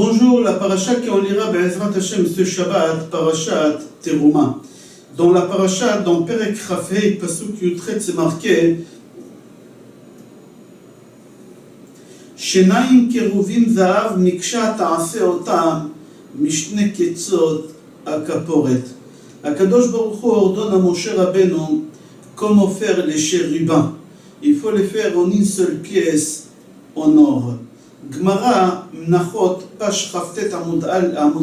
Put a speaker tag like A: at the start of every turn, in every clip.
A: Bonjour, la paracha qu'on lira Be'ezrat Hashem ce Shabbat, parachat Teruma. Dans la paracha, dans Perek Chafei, Pasuk Yutret, c'est marqué Shenaim keruvim zahav niksha ta'aseh otam mishne ketzot akaporet. Akadosh Baruch Hu ordonne à Moshe Rabbeinu comment faire les chérubins. Il faut les faire en une seule pièce en or. Gemara Menachot, page Chaftet Amud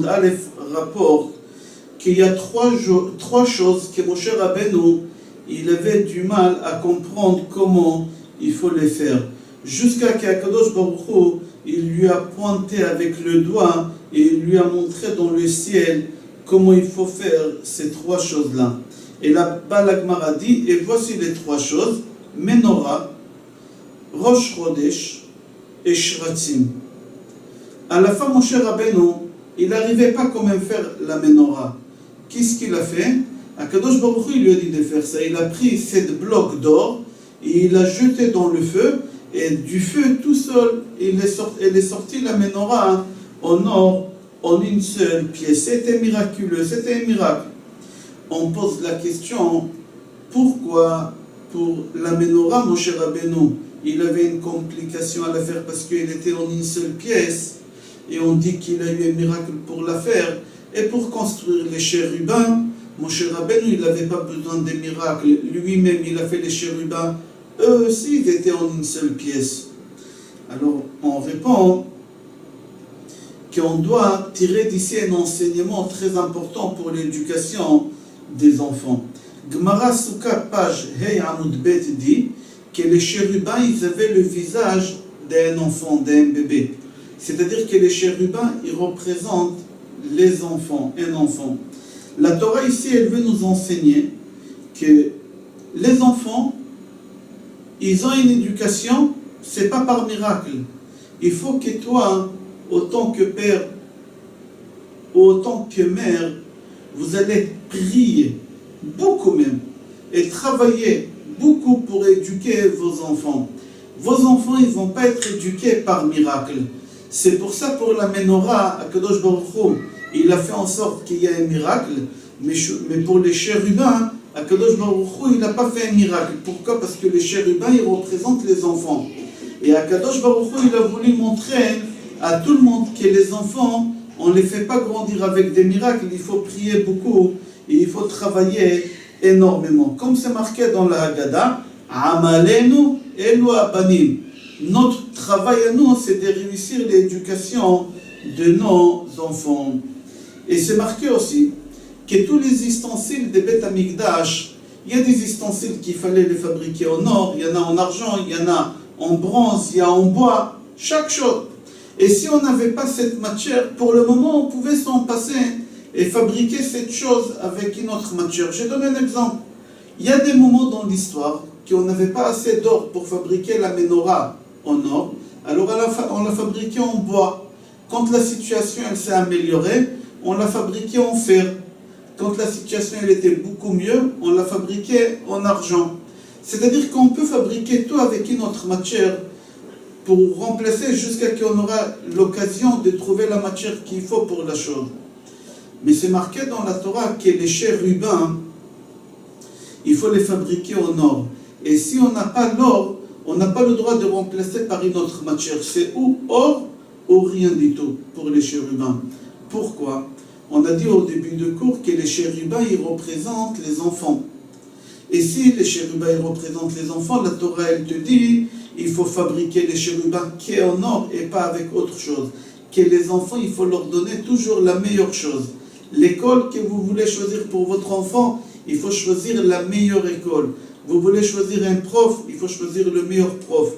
A: Aleph, rapporte qu'il y a trois choses que Moshe Rabbeinu il avait du mal à comprendre comment il faut les faire. Jusqu'à qu'Akadosh Baruch Hu, il lui a pointé avec le doigt et il lui a montré dans le ciel comment il faut faire ces trois choses-là. Et là-bas la Gemara dit, et voici les trois choses, Menorah, Rosh Chodesh et Shratzim. À la fin, Moshe Rabbeinu, il n'arrivait pas quand même faire la Menorah. Qu'est-ce qu'il a fait? Akadosh Baruch Hu, il lui a dit de faire ça. Il a pris 7 blocs d'or et il a jeté dans le feu, et du feu tout seul, il est sorti la Menorah en or, en une seule pièce. C'était miraculeux, c'était un miracle. On pose la question, pourquoi pour la Menorah, Moshe Rabbeinu, il avait une complication à la faire parce qu'il était en une seule pièce, et on dit qu'il a eu un miracle pour la faire. Et pour construire les chérubins, Moshe Rabbeinu, il n'avait pas besoin des miracles. Lui-même, il a fait les chérubins. Eux aussi, ils étaient en une seule pièce. Alors, on répond qu'on doit tirer d'ici un enseignement très important pour l'éducation des enfants. Gemara Souka, page Hey Amud Bet, dit que les chérubins, ils avaient le visage d'un enfant, d'un bébé. C'est-à-dire que les chérubins, ils représentent les enfants, un enfant. La Torah ici, elle veut nous enseigner que les enfants, ils ont une éducation, c'est pas par miracle. Il faut que toi, autant que père, autant que mère, vous allez prier, beaucoup même, et travailler beaucoup pour éduquer vos enfants. Vos enfants, ils ne vont pas être éduqués par miracle. C'est pour ça, pour la Menorah, Akadosh Baruch Hu, il a fait en sorte qu'il y ait un miracle, mais pour les chérubins, Akadosh Baruch Hu, il n'a pas fait un miracle. Pourquoi? Parce que les chérubins, ils représentent les enfants. Et Akadosh Baruch Hu, il a voulu montrer à tout le monde que les enfants, on ne les fait pas grandir avec des miracles, il faut prier beaucoup, et il faut travailler énormément. Comme c'est marqué dans la Haggadah, Amalenu elu abanim. Notre travail à nous, c'est de réussir l'éducation de nos enfants. Et c'est marqué aussi que tous les ustensiles de Beth Amikdash, il y a des ustensiles qu'il fallait les fabriquer en or, il y en a en argent, il y en a en bronze, il y a en bois, chaque chose. Et si on n'avait pas cette matière, pour le moment, on pouvait s'en passer et fabriquer cette chose avec une autre matière. Je donne un exemple. Il y a des moments dans l'histoire qu'on n'avait pas assez d'or pour fabriquer la Menorah en or, alors on l'a fabriquée en bois. Quand la situation elle s'est améliorée, on l'a fabriquée en fer. Quand la situation elle était beaucoup mieux, on l'a fabriquée en argent. C'est-à-dire qu'on peut fabriquer tout avec une autre matière pour remplacer jusqu'à qu'on aura l'occasion de trouver la matière qu'il faut pour la chose. Mais c'est marqué dans la Torah que les chérubins, il faut les fabriquer en or. Et si on n'a pas l'or, on n'a pas le droit de remplacer par une autre matière. C'est ou or ou rien du tout pour les chérubins. Pourquoi? On a dit au début de cours que les chérubins, ils représentent les enfants. Et si les chérubins, ils représentent les enfants, la Torah, elle te dit, il faut fabriquer les chérubins qui est en or et pas avec autre chose. Que les enfants, il faut leur donner toujours la meilleure chose. L'école que vous voulez choisir pour votre enfant, il faut choisir la meilleure école. Vous voulez choisir un prof, il faut choisir le meilleur prof.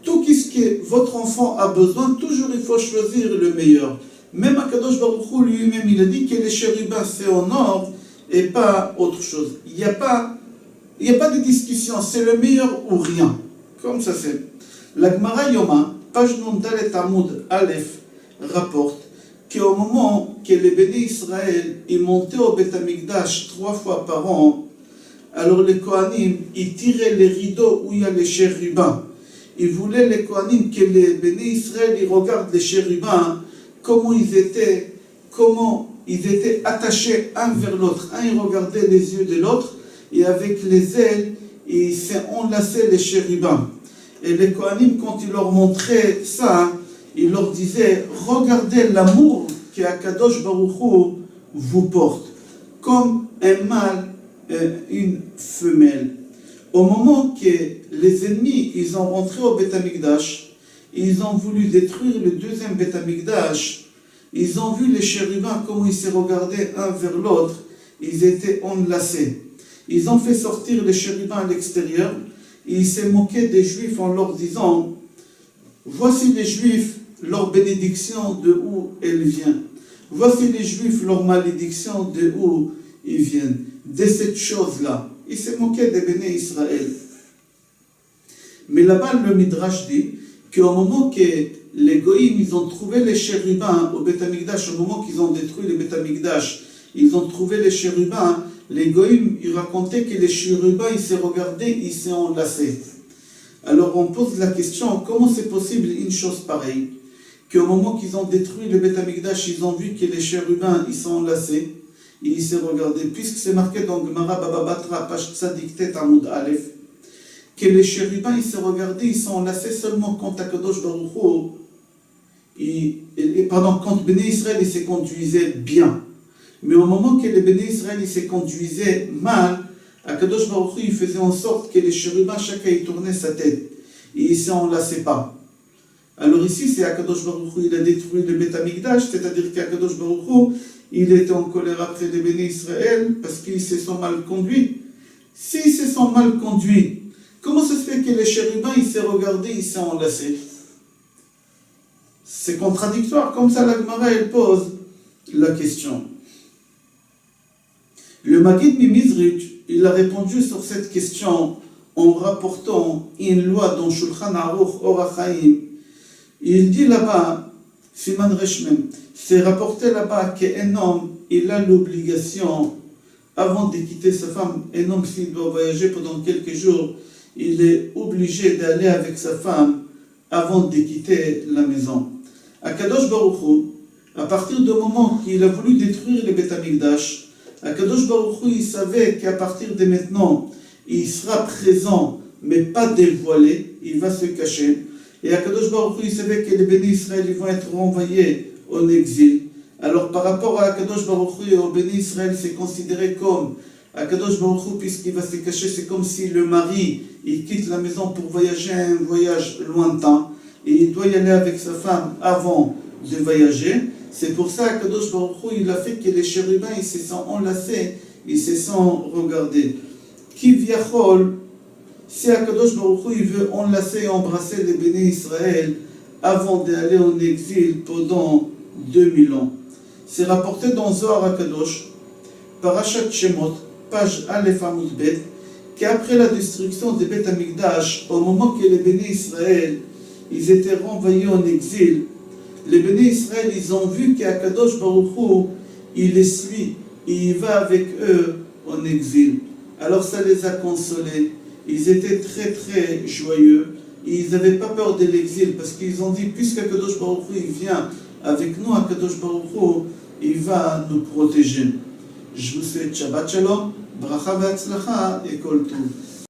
A: Tout ce que votre enfant a besoin, toujours il faut choisir le meilleur. Même Akadosh Baruch Hu lui-même, il a dit que les chérubins c'est en or et pas autre chose. Il n'y a pas de discussion, c'est le meilleur ou rien. Comme ça c'est. La Gemara Yoma, page Dalet Amud Aleph, rapporte qu'au moment que les bénis Israël ils montaient au Beth Amikdash 3 fois par an, alors les Kohanim, ils tiraient les rideaux où il y a les chérubins. Ils voulaient les Kohanim que les bénis Israël ils regardent les chérubins comment ils étaient attachés un vers l'autre. Un, il regardait les yeux de l'autre, et avec les ailes, il s'est enlacé les chérubins. Et les Kohanim, quand ils leur montraient ça, ils leur disaient, regardez l'amour qu'Akadosh Baruch Hu vous porte, comme un mâle et une femelle. Au moment que les ennemis, ils ont rentré au Beth Amikdash, ils ont voulu détruire le deuxième Beth Amikdash, ils ont vu les chérubins, comment ils se regardaient un vers l'autre, ils étaient enlacés. Ils ont fait sortir les chérubins à l'extérieur, et ils se moquaient des Juifs en leur disant, voici les Juifs, leur bénédiction de où elle vient. Voici les Juifs, leur malédiction de où ils viennent. De cette chose-là. Ils se moquaient des béné Israël. Mais là-bas, le Midrash dit qu'au moment que les Goïms, ils ont trouvé les chérubins au Beth Amikdash, au moment qu'ils ont détruit le Beth Amikdash, ils ont trouvé les chérubins, les Goïms, ils racontaient que les chérubins, ils se regardaient, ils s'est enlacés. Alors on pose la question, comment c'est possible une chose pareille? Qu'au moment qu'ils ont détruit le Beth Amikdash, ils ont vu que les chérubins, ils sont enlacés, et ils se regardaient, puisque c'est marqué dans Gemara Baba Batra, page Tzadik Tet Amoud Aleph, que les chérubins, ils se regardaient, ils sont enlacés seulement quand Akadosh Baruch Hu, quand Béné Israël, ils se conduisaient bien. Mais au moment que les Béné Israël, ils se conduisaient mal, Akadosh Baruch Hu, il faisait en sorte que les chérubins, chacun, il tournait sa tête, et ils ne s'enlaçaient pas. Alors ici, c'est Akadosh Baruch Hu, il a détruit le Beth Amikdash, c'est-à-dire qu'Akadosh Baruch Hu, il était en colère après les Béné Israël parce qu'ils se sont mal conduits. S'ils se sont mal conduits, comment ça se fait que les chérubins, ils se regardaient, ils se sont enlacés? C'est contradictoire, comme ça la Gemara, elle pose la question. Le Maggid Mimizrich, il a répondu sur cette question en rapportant une loi dans Shulchan Aruch Orach Chaim. Il dit là-bas, Siman Reshmem, c'est rapporté là-bas qu'un homme, il a l'obligation, avant de quitter sa femme, un homme s'il doit voyager pendant quelques jours, il est obligé d'aller avec sa femme avant de quitter la maison. Akadosh Baruch Hu, à partir du moment qu'il a voulu détruire le Beth Amikdash, Akadosh Baruch Hu, il savait qu'à partir de maintenant, il sera présent, mais pas dévoilé, il va se cacher. Et Akadosh Baruch Hu, il savait que les béné Israël ils vont être renvoyés en exil. Alors par rapport à Akadosh Baruch Hu et au béné Israël, c'est considéré comme Akadosh Baruch Hu, puisqu'il va se cacher, c'est comme si le mari, il quitte la maison pour voyager un voyage lointain, et il doit y aller avec sa femme avant de voyager. C'est pour ça qu'Akadosh Baruch Hu, il a fait que les chérubins, ils se sont enlacés, ils se sont regardés. Qui viachol, si Akadosh Baruch Hu, il veut enlacer et embrasser les béné Israël avant d'aller en exil pendant 2000 ans. C'est rapporté dans Zohar Akadosh, Parashat Shemot, page Aleph Amud Bet, qu'après la destruction de Beth Amikdash, au moment que les béné Israël, ils étaient renvoyés en exil, les béné Israël, ils ont vu qu'Akadosh Baruch Hu, il les suit, et il va avec eux en exil. Alors ça les a consolés. Ils étaient très très joyeux. Et ils n'avaient pas peur de l'exil parce qu'ils ont dit, puisqu'Akadosh Baruch Hu il vient avec nous, Akadosh Baruch Hu, il va nous protéger. Je vous souhaite Shabbat Shalom, Bracha Ve'atzlacha et Kol Tov.